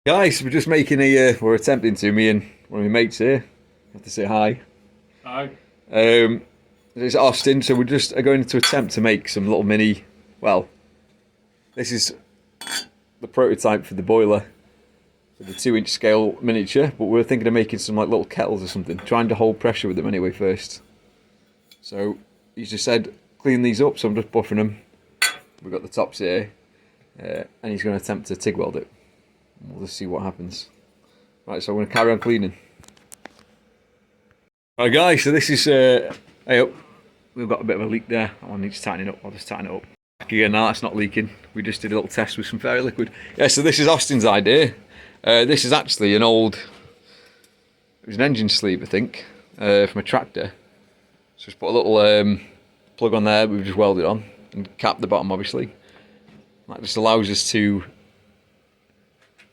Guys, we're just making we're attempting to, me and one of my mates here. Have to say hi. Aye. Um, it's Austin, so we're just going to attempt to make some little mini, well, this is the prototype for the boiler, for the 2-inch scale miniature, but we're thinking of making some like little kettles or something, trying to hold pressure with them anyway first. So he's just said, clean these up, so I'm just buffing them. We've got the tops here, and he's going to attempt to TIG weld it. We'll just see what happens. Right, so I'm going to carry on cleaning. Right, guys, so this is, hey up, we've got a bit of a leak there. I need to tighten it up. I'll just tighten it up. Back again now, that's not leaking. We just did a little test with some fairy liquid. Yeah, so this is Austin's idea. This is actually an old, it was an engine sleeve, I think, from a tractor. So just put a little plug on there, we've just welded on, and cap the bottom, obviously. That just allows us to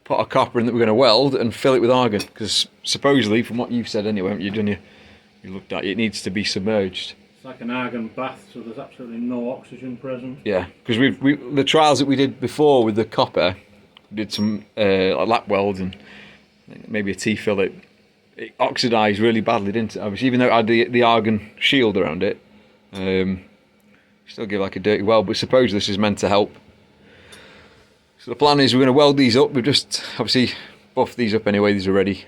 put our copper in that we're going to weld and fill it with argon, because supposedly, from what you've said anyway, haven't you done you looked at it, it needs to be submerged. It's like an argon bath, so there's absolutely no oxygen present. Yeah, because we the trials that we did before with the copper, we did some like lap welds and maybe a T-fillet. It oxidised really badly, didn't it? Obviously, even though it had the argon shield around it, still give like a dirty weld. But suppose this is meant to help. So the plan is we're going to weld these up. We've just obviously buffed these up anyway. These are ready.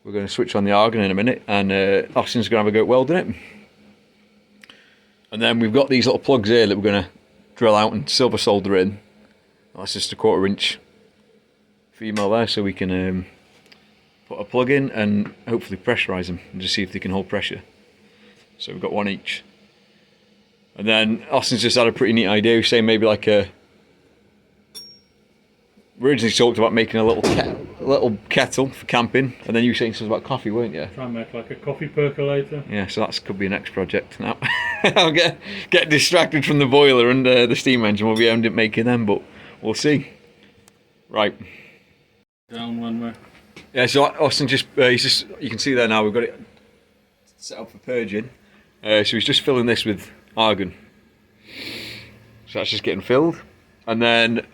We're going to switch on the argon in a minute, and Austin's going to have a go at welding it. And then we've got these little plugs here that we're going to drill out and silver solder in. That's just a 1/4 inch female there, so we can put a plug in and hopefully pressurise them and just see if they can hold pressure. So we've got one each. And then Austin's just had a pretty neat idea. He's saying maybe like a, we originally talked about making a little kettle for camping, and then you were saying something about coffee, weren't you? Try and make like a coffee percolator. Yeah, so that could be a next project now. I'll get distracted from the boiler and the steam engine. We'll be ending up making them, but we'll see. Right. Down one way. Yeah, so Austin he's just, you can see there now, we've got it set up for purging. So he's just filling this with argon. So that's just getting filled. And then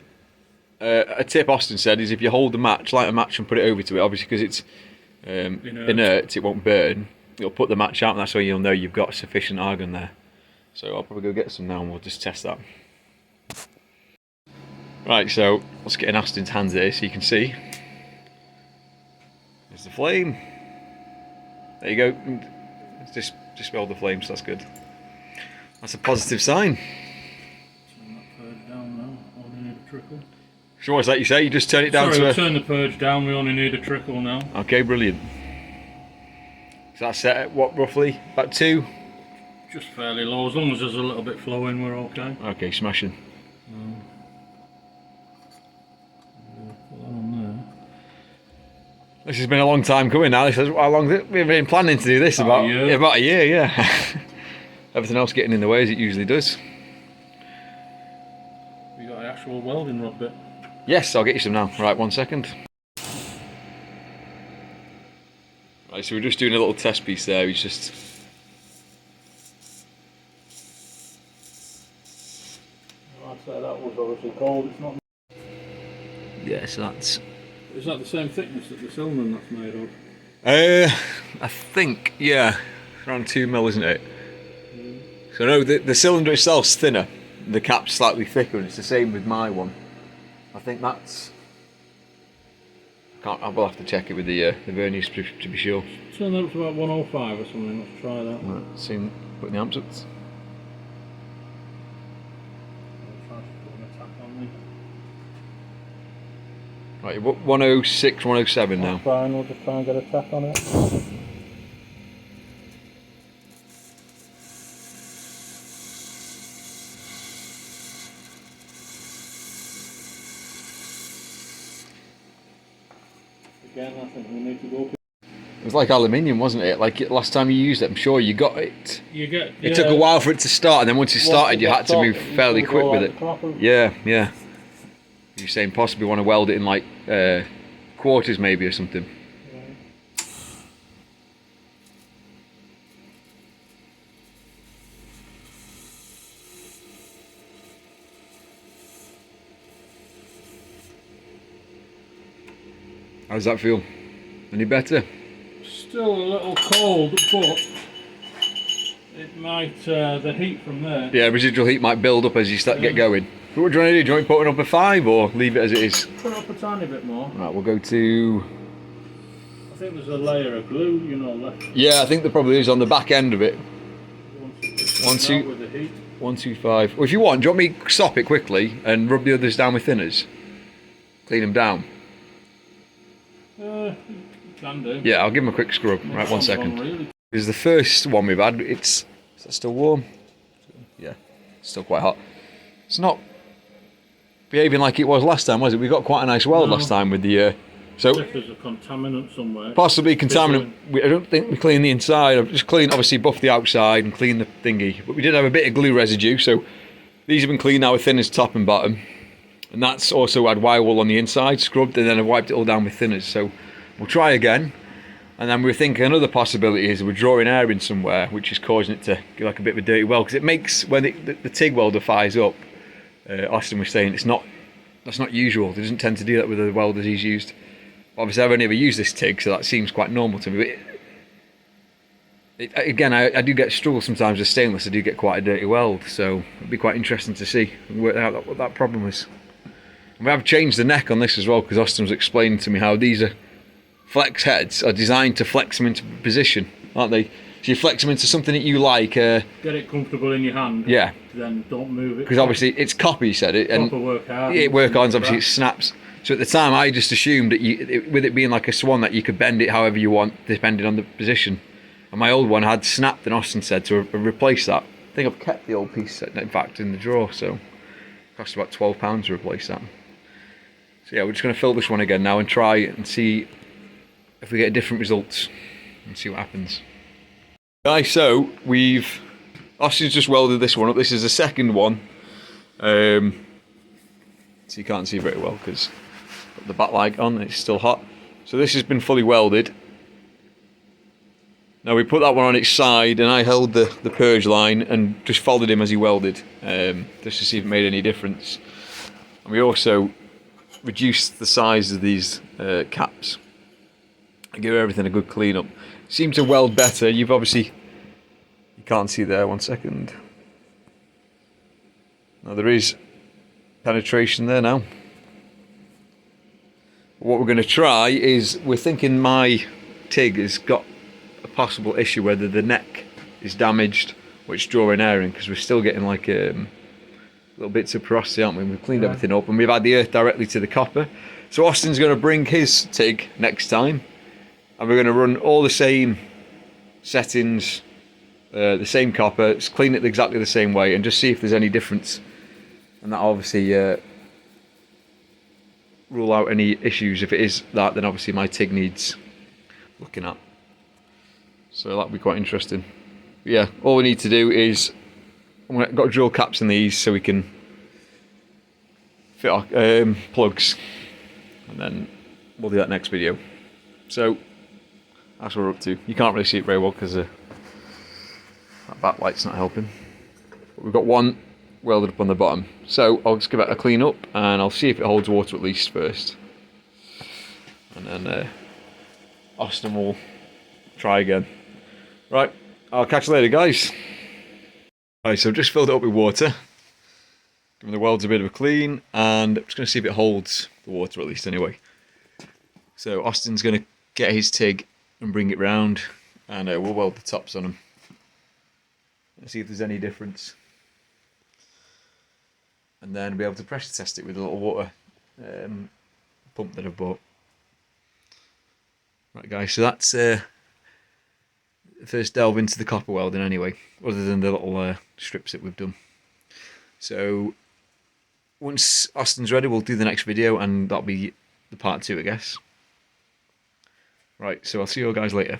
a tip Austin said is if you hold the match, light a match and put it over to it, obviously because it's inert, it won't burn. You'll put the match out and that's how you'll know you've got sufficient argon there. So I'll probably go get some now and we'll just test that. Right, so let's get in Austin's hands here so you can see. There's the flame. There you go. Just dispelled the flame, so that's good. That's a positive sign. Turn that purge down now. Only need a trickle. So what's that you say? You just turn it down to a... turn the purge down. We only need a trickle now. Okay, brilliant. So that's set at what, roughly? About 2? Just fairly low. As long as there's a little bit flowing, we're okay. Okay, smashing. Put that on there. This has been a long time coming now. This is how long we've been planning to do this? About a year, yeah. Everything else getting in the way as it usually does. We got the actual welding rod bit. Yes, I'll get you some now. Right, 1 second. Right, so we're just doing a little test piece there. He's just... I'd say that was obviously cold. It's not. Yeah, so that's... Is that the same thickness that the cylinder that's made of? I think, yeah, around 2mm, isn't it? So no, the cylinder itself's thinner, the cap's slightly thicker, and it's the same with my one. I think that's... I will have to check it with the verniers to be sure. Turn that up to about 105 or something. Let's try that. Right, see, putting the amps up. I'll try to put an attack on me. Right, 106, 107 now. Fine, we'll just try and get a tap on it. Again, I think we need to go. It was like aluminium, wasn't it? Like last time you used it, I'm sure you got it. It took a while for it to start, and then once it started, you had to move fairly quick with it. Yeah, yeah. You're saying possibly want to weld it in like quarters maybe or something. How does that feel? Any better? Still a little cold, but it might, the heat from there. Yeah, residual heat might build up as you get going. But what do you want to do? Do you want to put it up a 5 or leave it as it is? Put it up a tiny bit more. Right, we'll go to... I think there's a layer of glue, you know, left. Yeah, I think there probably is on the back end of it. Once it with the heat. 1, 2, 5. Well, if you want, do you want me to stop it quickly and rub the others down with thinners? Clean them down? Can do. Yeah, I'll give them a quick scrub. Right, 1 second. Really. This is the first one we've had. Is that still warm? Yeah, it's still quite hot. It's not behaving like it was last time, was it? We got quite a nice weld last time with the... So if there's a contaminant somewhere. Possibly contaminant. I don't think we clean the inside. I've just cleaned, obviously, buff the outside and clean the thingy. But we did have a bit of glue residue, so these have been cleaned now with thinners top and bottom. And that's also had wire wool on the inside, scrubbed, and then I've wiped it all down with thinners. So we'll try again. And then we're thinking another possibility is we're drawing air in somewhere, which is causing it to get like a bit of a dirty weld. Because it makes, when the TIG welder fires up, Austin was saying that's not usual. They doesn't tend to do that with the welders he's used. Obviously, I've only ever used this TIG, so that seems quite normal to me. But again, I do get struggle sometimes with stainless. I do get quite a dirty weld, so it'd be quite interesting to see and work out what that problem is. And we have changed the neck on this as well, because Austin was explaining to me how these flex heads are designed to flex them into position, aren't they? So you flex them into something that you like. Get it comfortable in your hand. Yeah. Then don't move it. Because obviously it's copper, you said it, and work hard. it work on. Obviously it snaps. So at the time, I just assumed that with it being like a swan, that you could bend it however you want, depending on the position. And my old one had snapped, and Austin said to replace that. I think I've kept the old piece, in fact, in the drawer, so it cost about £12 to replace that. So yeah, we're just going to fill this one again now and try and see if we get different results and see what happens. Guys, so Austin's just welded this one up. This is the second one. So you can't see very well because got the backlight on, it's still hot. So this has been fully welded. Now we put that one on its side and I held the purge line and just followed him as he welded, just to see if it made any difference. And we also reduced the size of these caps and give everything a good clean up. Seemed to weld better. You can't see there, 1 second. Now there is penetration there now. What we're going to try is, we're thinking my TIG has got a possible issue whether the neck is damaged or it's drawing air in, because we're still getting like little bits of porosity, aren't we? We've cleaned everything up and we've had the earth directly to the copper. So Austin's going to bring his TIG next time and we're going to run all the same settings, the same copper, clean it exactly the same way and just see if there's any difference. And that obviously rule out any issues. If it is that, then obviously my TIG needs looking at. So that'll be quite interesting. But yeah, all we need to do is, I've got drill caps in these so we can fit our plugs, and then we'll do that next video. So that's what we're up to. You can't really see it very well because that backlight's not helping. But we've got one welded up on the bottom. So I'll just give it a clean up and I'll see if it holds water at least first. And then Austin will try again. Right, I'll catch you later, guys. Right, so I've just filled it up with water. Giving the welds a bit of a clean and I'm just going to see if it holds the water at least anyway. So Austin's going to get his TIG and bring it round and we'll weld the tops on them. Let's see if there's any difference. And then be able to pressure test it with a little water pump that I've bought. Right guys, so that's the first delve into the copper welding anyway, other than the little strips that we've done. So once Austin's ready, we'll do the next video and that'll be the part 2, I guess. Right, so I'll see you all guys later.